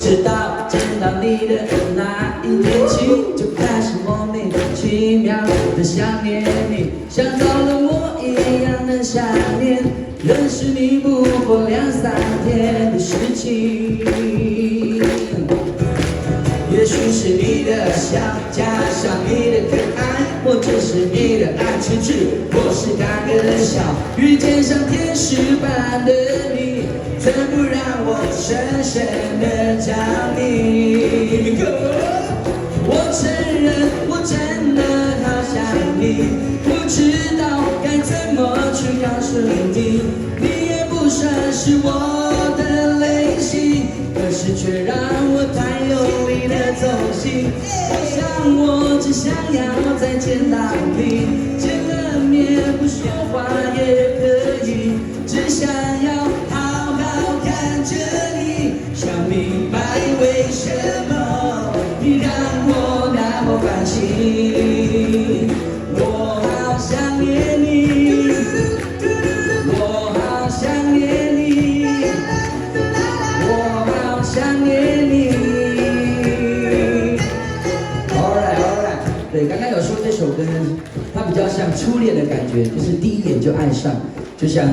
直到见到你的那一天起，就开始莫名其妙的想念你，像着了魔一样的想念。认识你不过2、3天的事情，也许是你的笑加上你的可爱，或者是你的爱迟滞，或是大个的笑，遇见像天使般的你，怎不让我深深的着迷？我承认我真的好想你，不知道该怎么去告诉你，你也不算是我的类型，可是却让我太用力的走心。我想我只想要再见到你，见了面不说话也可以，只想要好好看着你，想明白为什么你让我那么烦心。我好想念你，我好想念你，我好想念你。Alright， 对，刚刚有说这首歌，它比较像初恋的感觉，就是第一眼就爱上，就像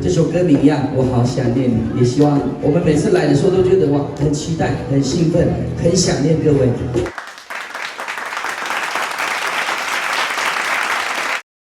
这首歌名一样，我好想念你。也希望我们每次来的时候都觉得哇，很期待、很兴奋、很想念各位。